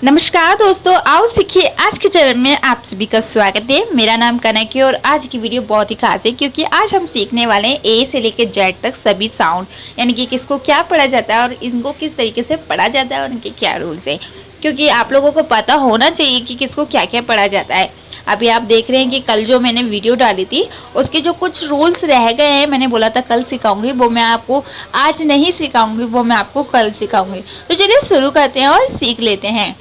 नमस्कार दोस्तों, आओ सीखिए। आज के चरण में आप सभी का स्वागत है। मेरा नाम कनक है और आज की वीडियो बहुत ही खास है क्योंकि आज हम सीखने वाले हैं ए से लेकर जेड तक सभी साउंड, यानी कि किसको क्या पढ़ा जाता है और इनको किस तरीके से पढ़ा जाता है और इनके क्या रूल्स है। क्योंकि आप लोगों को पता होना चाहिए कि किसको क्या क्या पढ़ा जाता है। अभी आप देख रहे हैं कि कल जो मैंने वीडियो डाली थी उसके जो कुछ रूल्स रह गए हैं, मैंने बोला था कल सिखाऊंगी, वो मैं आपको आज नहीं सिखाऊंगी, वो मैं आपको कल सिखाऊंगी। तो चलिए शुरू करते हैं और सीख लेते हैं।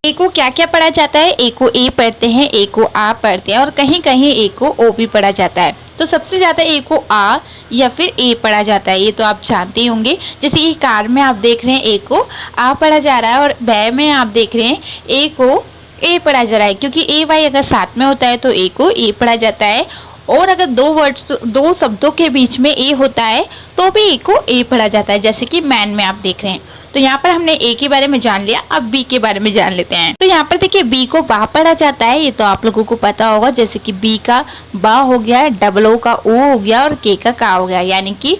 ए को क्या क्या पढ़ा जाता है। ए को ए पढ़ते हैं, ए को आ पढ़ते हैं और कहीं कहीं ए को ओ भी पढ़ा जाता है। तो सबसे ज़्यादा ए को आ या फिर ए पढ़ा जाता है, ये तो आप जानते ही होंगे। जैसे ये कार में आप देख रहे हैं ए को आ पढ़ा जा रहा है और बै में आप देख रहे हैं ए को ए पढ़ा जा रहा है, क्योंकि ए वाई अगर साथ में होता है तो ए को ए पढ़ा जाता है। और अगर दो शब्दों के बीच में ए होता है तो भी ए को ए पढ़ा जाता है, जैसे कि मैन में आप देख रहे हैं। तो यहाँ पर हमने ए के बारे में जान लिया, अब बी के बारे में जान लेते हैं। तो यहाँ पर देखिए बी को बा पढ़ा जाता है, ये तो आप लोगों को पता होगा। जैसे कि बी का बा हो गया, डबल ओ का ओ हो गया और के का हो गया, यानी कि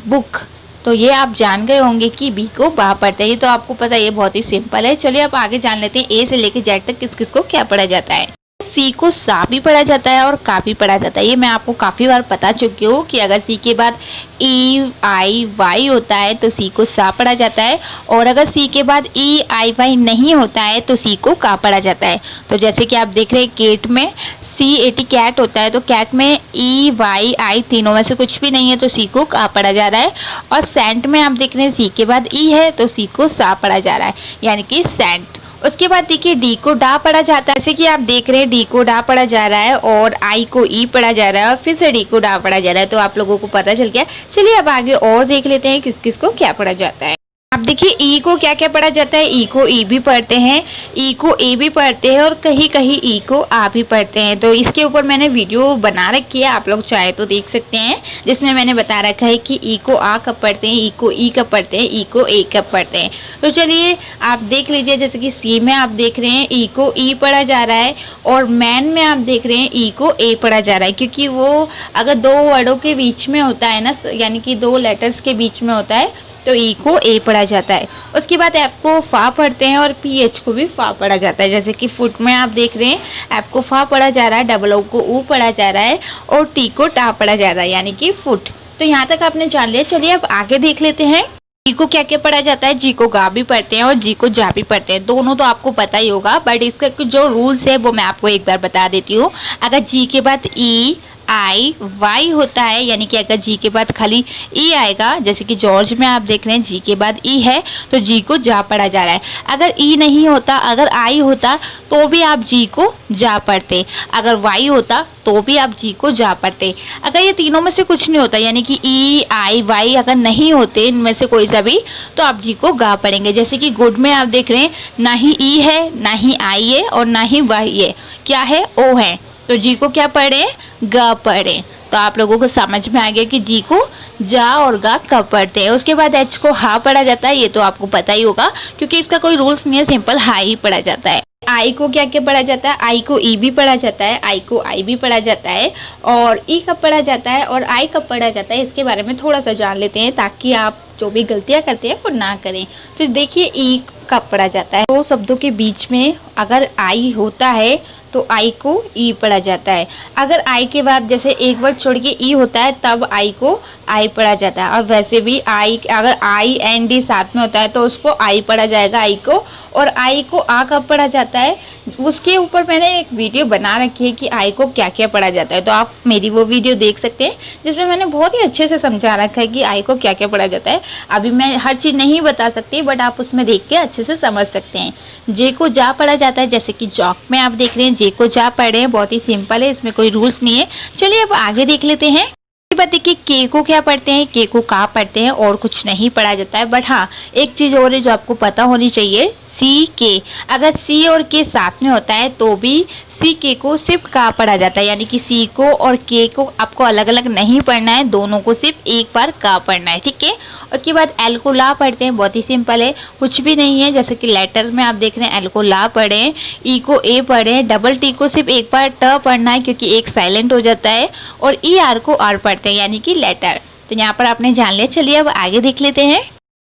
बुक। तो ये आप जान गए होंगे कि बी को बा पढ़ते हैं, ये तो आपको पता है, ये बहुत ही सिंपल है। चलिए अब आगे जान लेते हैं ए से लेकर जेड तक किस किस को क्या पढ़ा जाता है। सी को सा भी पढ़ा जाता है और का भी पढ़ा जाता है। ये मैं आपको काफ़ी बार बता चुकी हूँ कि अगर सी के बाद ई आई वाई होता है तो सी को सा पढ़ा जाता है, और अगर सी के बाद ई आई वाई नहीं होता है तो सी को का पढ़ा जाता है। तो जैसे कि आप देख रहे हैं केट में सी एटी कैट होता है, तो कैट में ई वाई आई तीनों में से कुछ भी नहीं है तो सी को का पढ़ा जा रहा है। और सेंट में आप देख रहे हैं सी के बाद ई है तो सी को सा पढ़ा जा रहा है, यानी कि सेंट। उसके बाद देखिए डी को डा पढ़ा जाता है, जैसे कि आप देख रहे हैं डी को डा पढ़ा जा रहा है और आई को ई पढ़ा जा रहा है और फिर से डी को डा पढ़ा जा रहा है। तो आप लोगों को पता चल गया। चलिए अब आगे और देख लेते हैं किस किस को क्या पढ़ा जाता है। आप देखिए ई को क्या क्या पढ़ा जाता है। ई को ई भी पढ़ते हैं, ई को ए भी पढ़ते हैं और कहीं कहीं ई को आ भी पढ़ते हैं। तो इसके ऊपर मैंने वीडियो बना रखी है, आप लोग चाहे तो देख सकते हैं, जिसमें मैंने बता रखा है कि ई को आ कब पढ़ते हैं, ई को ई कब पढ़ते हैं, ई को ए कब पढ़ते हैं। तो चलिए आप देख लीजिए। जैसे कि सी में आप देख रहे हैं ई को ई पढ़ा जा रहा है और मैन में आप देख रहे हैं ई को ए पढ़ा जा रहा है, क्योंकि वो अगर दो वर्डों के बीच में होता है ना, यानी कि दो लेटर्स के बीच में होता है तो ई को ए पढ़ा जाता है। उसके बाद एफ को फा पढ़ते हैं और पी एच को भी फा पढ़ा जाता है। जैसे कि फुट में आप देख रहे हैं एफ को फा पढ़ा जा रहा है, डबल ओ को ऊ पढ़ा जा रहा है और टी को टा पढ़ा जा रहा है, यानी कि फुट। तो यहाँ तक आपने जान लिया। चलिए अब आगे देख लेते हैं। जी को क्या क्या पढ़ा जाता है। जी को गा भी पढ़ते हैं और जी को जा भी पढ़ते हैं, दोनों तो आपको पता ही होगा, बट इसका जो रूल्स है वो मैं आपको एक बार बता देती हूँ। अगर जी के बाद ई आई वाई होता है, यानी कि अगर जी के बाद खाली ई आएगा, जैसे कि जॉर्ज में आप देख रहे हैं जी के बाद ई है तो जी को जा पढ़ा जा रहा है। अगर ई नहीं होता, अगर आई होता तो भी आप जी को जा पढ़ते, अगर वाई होता तो भी आप जी को जा पढ़ते। अगर ये तीनों में से कुछ नहीं होता, यानी कि ई आई वाई अगर नहीं होते इनमें से कोई सा भी, तो आप जी को गा पढ़ेंगे। जैसे कि गुड में आप देख रहे हैं ना ही ई है, ना ही आई है और ना ही वाई है, क्या है, ओ है। तो जी को क्या पढ़े, गा पढ़े। तो आप लोगों को समझ में आ गया कि जी को जा और गा कब पढ़ते हैं। उसके बाद एच को हा पढ़ा जाता है, ये तो आपको पता ही होगा क्योंकि इसका कोई रूल्स नहीं है, सिंपल हा ही पढ़ा जाता है। आई को क्या क्या पढ़ा जाता है। आई को ई भी पढ़ा जाता है, आई को आई भी पढ़ा जाता है और ई कब पढ़ा जाता है और आई कब पढ़ा जाता है, इसके बारे में थोड़ा सा जान लेते हैं ताकि आप जो भी गलतियां करते हैं वो ना करें। तो देखिए ई कब पढ़ा जाता है। दो शब्दों के बीच में अगर आई होता है तो आई को ई पढ़ा जाता है। अगर आई के बाद जैसे एक वर्ड छोड़ के ई होता है तब आई को आई पढ़ा जाता है। और वैसे भी आई अगर आई एंड डी साथ में होता है तो उसको आई पढ़ा जाएगा, आई को। और आई को आ कब पढ़ा जाता है, उसके ऊपर मैंने एक वीडियो बना रखी है कि आई को क्या क्या पढ़ा जाता है, तो आप मेरी वो वीडियो देख सकते हैं जिसमें मैंने बहुत ही अच्छे से समझा रखा है कि आई को क्या क्या पढ़ा जाता है। अभी मैं हर चीज़ नहीं बता सकती, बट आप उसमें देख के अच्छे से समझ सकते हैं। जे को जा पढ़ा जाता है, जैसे कि जॉक में आप देख रहे हैं जे को जा पढ़े हैं, बहुत ही सिंपल है, इसमें कोई रूल्स नहीं है। चलिए अब आगे देख लेते हैं। देखिए के को क्या पढ़ते हैं, के को का पढ़ते हैं और कुछ नहीं पढ़ा जाता है। बट हाँ, एक चीज़ और है जो आपको पता होनी चाहिए, सी के अगर सी और के साथ में होता है तो भी सी के को सिर्फ का पढ़ा जाता है, यानी कि सी को और के को आपको अलग अलग नहीं पढ़ना है, दोनों को सिर्फ एक बार का पढ़ना है, ठीक है। उसके बाद एल को ला पढ़ते हैं, बहुत ही सिंपल है, कुछ भी नहीं है। जैसे कि लेटर में आप देख रहे हैं एल को ला पढ़ें, ई को ए पढ़ें, डबल टी को सिर्फ एक बार ट पढ़ना है क्योंकि एक साइलेंट हो जाता है, और ई आर को आर पढ़ते हैं, यानी कि लेटर। तो यहाँ पर आपने जान लिया। चलिए अब आगे देख लेते हैं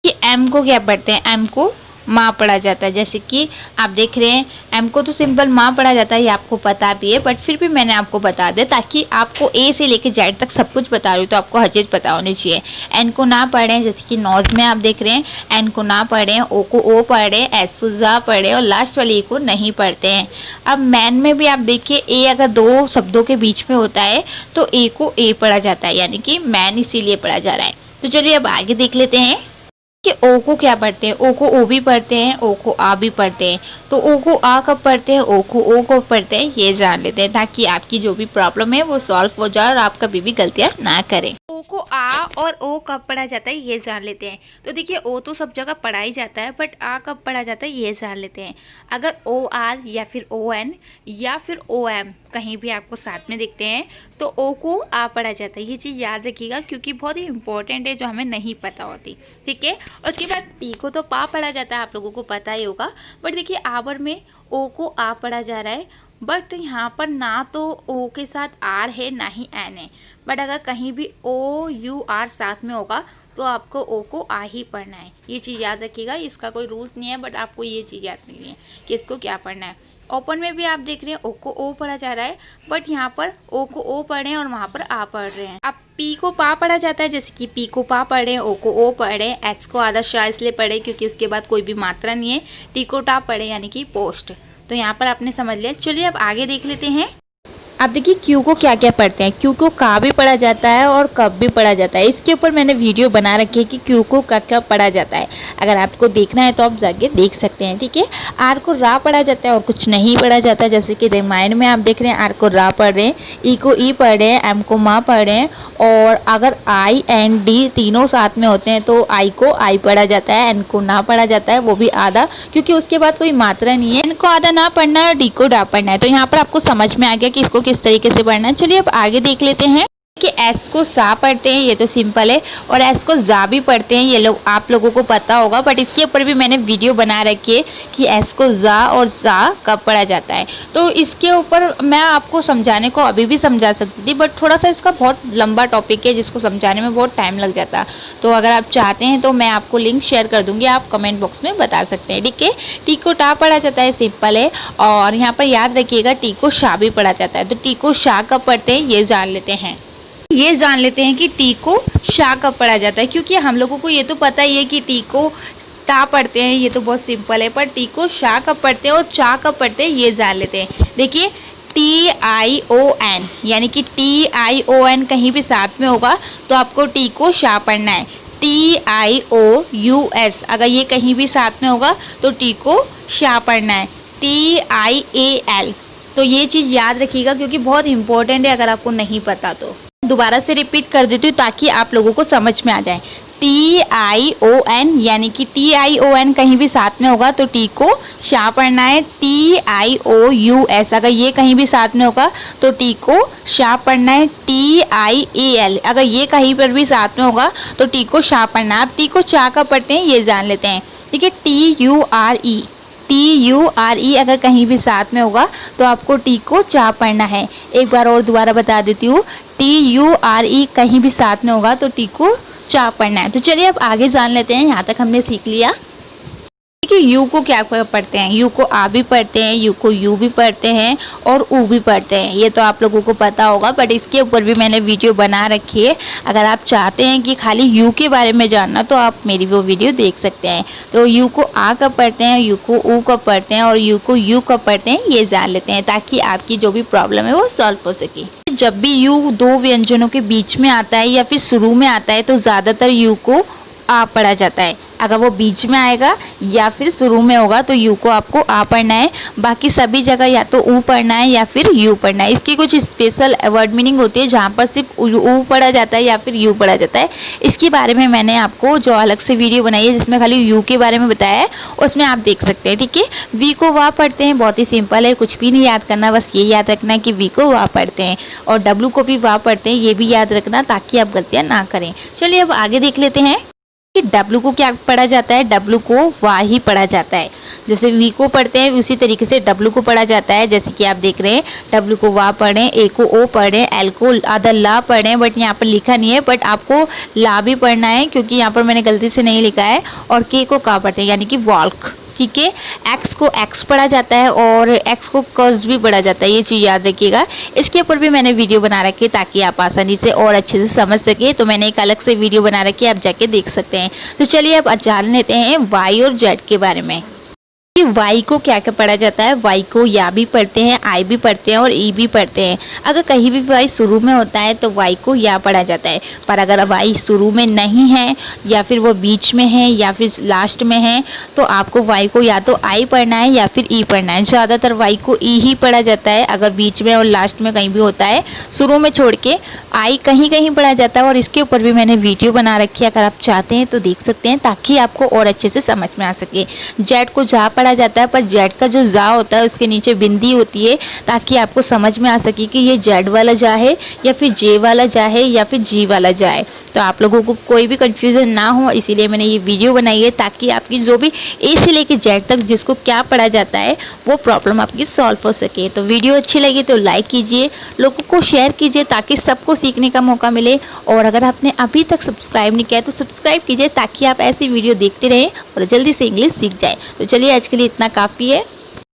कि एम को क्या पढ़ते हैं। एम को माँ पढ़ा जाता है। जैसे कि आप देख रहे हैं एम को तो सिंपल माँ पढ़ा जाता है, ये आपको पता भी है, बट फिर भी मैंने आपको बता दिया ताकि आपको ए से लेके जेड तक सब कुछ बता रही हूँ तो आपको हर चीज़ पता होनी चाहिए। एन को ना पढ़ें, जैसे कि नॉज में आप देख रहे हैं एन को ना पढ़ें, ओ को ओ पढ़ें, एस को जा पढ़ें और लास्ट वाली ए को नहीं पढ़ते हैं। अब मैन में भी आप देखिए ए अगर दो शब्दों के बीच में होता है तो ए को ए पढ़ा जाता है, यानी कि मैन इसीलिए पढ़ा जा रहा है। तो चलिए अब आगे देख लेते हैं कि ओ को क्या पढ़ते हैं। ओ को ओ भी पढ़ते हैं, ओ को आ भी पढ़ते हैं। तो ओ को आ कब पढ़ते हैं, ओ को ओ कब पढ़ते हैं, ये जान लेते हैं ताकि आपकी जो भी प्रॉब्लम है वो सॉल्व हो जाए और आप कभी भी गलतियां ना करें। ओ को आ और ओ कब पढ़ा जाता है ये जान लेते हैं। तो देखिए ओ तो सब जगह पढ़ा ही जाता है, बट आ कब पढ़ा जाता है ये जान लेते हैं। अगर ओ आर या फिर ओ एन या फिर ओ एम कहीं भी आपको साथ में दिखते हैं तो ओ को आ पढ़ा जाता है। ये चीज़ याद रखिएगा क्योंकि बहुत ही इंपॉर्टेंट है, जो हमें नहीं पता होती। ठीक है, उसके बाद पी को तो पा पढ़ा जाता है, आप लोगों को पता ही होगा। बट देखिए आवर में ओ को आ पढ़ा जा रहा है, बट यहाँ पर ना तो ओ के साथ आर है ना ही एन है। बट अगर कहीं भी ओ यू आर साथ में होगा तो आपको ओ को आ ही पढ़ना है। ये चीज़ याद रखिएगा, इसका कोई रूल्स नहीं है, बट आपको ये चीज़ याद नहीं है कि इसको क्या पढ़ना है। ओपन में भी आप देख रहे हैं ओ को ओ पढ़ा जा रहा है, बट यहाँ पर ओ को ओ पढ़े हैं और वहाँ पर आ पढ़ रहे हैं। अब पी को पा पढ़ा जाता है, जैसे कि पी को पा पढ़े, ओ को ओ पढ़े, एस को आधा शाह इसलिए पढ़े क्योंकि उसके बाद कोई भी मात्रा नहीं है, टी को टा पढ़े यानी कि पोस्ट। तो यहाँ पर आपने समझ लिया। चलिए अब आगे देख लेते हैं। आप देखिए क्यू को क्या क्या पढ़ते हैं। क्यू को का भी पढ़ा जाता है और कब भी पढ़ा जाता है। इसके ऊपर मैंने वीडियो बना रखी है कि क्यू को क्या क्या पढ़ा जाता है, अगर आपको देखना है तो आप जाके देख सकते हैं। ठीक है, आर को रा पढ़ा जाता है और कुछ नहीं पढ़ा जाता है, जैसे कि रामायण में आप देख रहे हैं आर को रा पढ़ रहे हैं, ई को ई पढ़ रहे हैं, एम को माँ पढ़ रहे हैं, और अगर आई एंड डी तीनों साथ में होते हैं तो आई को आई पढ़ा जाता है, एन को ना पढ़ा जाता है, वो भी आधा क्योंकि उसके बाद कोई मात्रा नहीं है। एन को आधा ना पढ़ना है और डी को डा पढ़ना है। तो यहाँ पर आपको समझ में आ गया कि इसको किस तरीके से पढ़ना है। चलिए अब आगे देख लेते हैं कि एस को सा पढ़ते हैं, ये तो सिंपल है, और एस को जा भी पढ़ते हैं, ये लोग आप लोगों को पता होगा, बट इसके ऊपर भी मैंने वीडियो बना रखी है कि एस को जा और सा कब पढ़ा जाता है। तो इसके ऊपर मैं आपको समझाने को अभी भी समझा सकती थी, बट थोड़ा सा इसका बहुत लंबा टॉपिक है जिसको समझाने में बहुत टाइम लग जाता। तो अगर आप चाहते हैं तो मैं आपको लिंक शेयर कर दूंगी, आप कमेंट बॉक्स में बता सकते हैं। ठीक है, टी को टा पढ़ा जाता है, सिंपल है, और यहाँ पर याद रखिएगा टी को शाह भी पढ़ा जाता है। तो टी को शाह कब पढ़ते हैं ये जान लेते हैं। ये जान लेते हैं कि टी को शाह कब पढ़ा जाता है, क्योंकि हम लोगों को ये तो पता ही है कि टी को टा पढ़ते हैं, ये तो बहुत सिंपल है, पर टी को शाह कब पढ़ते हैं और चा कब पढ़ते हैं ये जान लेते हैं। देखिए टी आई ओ एन यानी कि टी आई ओ एन कहीं भी साथ में होगा तो आपको टी को शाह पढ़ना है। T I O U S अगर ये कहीं भी साथ में होगा तो टी को शाह पढ़ना है। टी आई ए एल, तो ये चीज़ याद रखिएगा क्योंकि बहुत इंपॉर्टेंट है, अगर आपको नहीं पता तो। दोबारा से रिपीट कर देती हूँ ताकि आप लोगों को समझ में आ जाए। टी आई ओ एन यानी कि टी आई ओ एन कहीं भी साथ में होगा तो टी को शाह पढ़ना है। T I O U S अगर ये कहीं भी साथ में होगा तो टी को शाह पढ़ना है। टी आई ए एल अगर ये कहीं पर भी साथ में होगा तो टी को शाह पढ़ना है। आप टी को चा का पढ़ते हैं ये जान लेते हैं। ठीक है, टी यू आर ई अगर कहीं भी साथ में होगा तो आपको टी को चा पढ़ना है। एक बार और दोबारा बता देती हूँ, टी यू आर ई कहीं भी साथ में होगा तो टी को चा पढ़ना है। तो चलिए अब आगे जान लेते हैं। यहाँ तक हमने सीख लिया कि यू को क्या पढ़ते हैं। यू को आ भी पढ़ते हैं, यू को यू भी पढ़ते हैं और ऊ भी पढ़ते हैं, ये तो आप लोगों को पता होगा, बट इसके ऊपर भी मैंने वीडियो बना रखी है। अगर आप चाहते हैं कि खाली यू के बारे में जानना तो आप मेरी वो वीडियो देख सकते हैं। तो यू को आ कब पढ़ते हैं, यू को ऊ कब पढ़ते हैं और यू को यू कब पढ़ते हैं ये जान लेते हैं ताकि आपकी जो भी प्रॉब्लम है वो सॉल्व हो सके। जब भी यू दो व्यंजनों के बीच में आता है या फिर शुरू में आता है तो ज़्यादातर यू को आ पढ़ा जाता है। अगर वो बीच में आएगा या फिर शुरू में होगा तो यू को आपको आ पढ़ना है, बाकी सभी जगह या तो ऊ पढ़ना है या फिर यू पढ़ना है। इसकी कुछ स्पेशल वर्ड मीनिंग होती है जहाँ पर सिर्फ ऊ पढ़ा जाता है या फिर यू पढ़ा जाता है। इसके बारे में मैंने आपको जो अलग से वीडियो बनाई है जिसमें खाली यू के बारे में बताया है उसमें आप देख सकते हैं। ठीक है, वी को वाह पढ़ते हैं, बहुत ही सिंपल है, कुछ भी नहीं याद करना, बस ये याद रखना है कि वी को वाह पढ़ते हैं, और डब्लू को भी वाह पढ़ते हैं, ये भी याद रखना ताकि आप गलतियाँ ना करें। चलिए अब आगे देख लेते हैं कि डब्लू को क्या पढ़ा जाता है। डब्लू को वाह ही पढ़ा जाता है। जैसे वी को पढ़ते हैं उसी तरीके से डब्लू को पढ़ा जाता है। जैसे कि आप देख रहे हैं डब्लू को वाह पढ़ें, ए को ओ पढ़ें, एल को आधा ला पढ़ें, बट यहाँ पर लिखा नहीं है, बट आपको ला भी पढ़ना है क्योंकि यहाँ पर मैंने गलती से नहीं लिखा है, और के को का पढ़ते हैं यानी कि वॉल्क। ठीक है। एक्स को एक्स पढ़ा जाता है और एक्स को कस भी पढ़ा जाता है, ये चीज़ याद रखिएगा। इसके ऊपर भी मैंने वीडियो बना रखी है ताकि आप आसानी से और अच्छे से समझ सके। तो मैंने एक अलग से वीडियो बना रखी है, आप जाके देख सकते हैं। तो चलिए अब जान लेते हैं वाई और जेड के बारे में कि वाई को क्या क्या पढ़ा जाता है। वाई को या भी पढ़ते हैं, आई भी पढ़ते हैं और ई भी पढ़ते हैं। अगर कहीं भी वाई शुरू में होता है तो वाई को या पढ़ा जाता है, पर अगर वाई शुरू में नहीं है या फिर वो बीच में है या फिर लास्ट में है तो आपको वाई को या तो आई पढ़ना है या फिर ई पढ़ना है। ज़्यादातर वाई को ई ही पढ़ा जाता है, अगर बीच में और लास्ट में कहीं भी होता है, शुरू में छोड़ के आई कहीं कहीं पढ़ा जाता है। और इसके ऊपर भी मैंने वीडियो बना रखी है, अगर आप चाहते हैं तो देख सकते हैं ताकि आपको और अच्छे से समझ में आ सके। जेड को जा पढ़ा जाता है, पर जेड का जो जा होता है उसके नीचे बिंदी होती है ताकि आपको समझ में आ सके कि ये जेड वाला जा है या फिर जे वाला जा है या फिर जी वाला जा है। तो आप लोगों को कोई भी कंफ्यूजन ना हो, इसीलिए मैंने ये वीडियो बनाई है ताकि आपकी जो भी ए से लेके जेड तक जिसको क्या पढ़ा जाता है वो प्रॉब्लम आपकी सॉल्व हो सके। तो वीडियो अच्छी लगी तो लाइक कीजिए, लोगों को शेयर कीजिए ताकि सबको सीखने का मौका मिले। और अगर आपने अभी तक सब्सक्राइब नहीं किया तो सब्सक्राइब कीजिए ताकि आप ऐसी वीडियो देखते रहें और जल्दी से इंग्लिश सीख जाए। तो चलिए आज के लिए इतना काफ़ी है।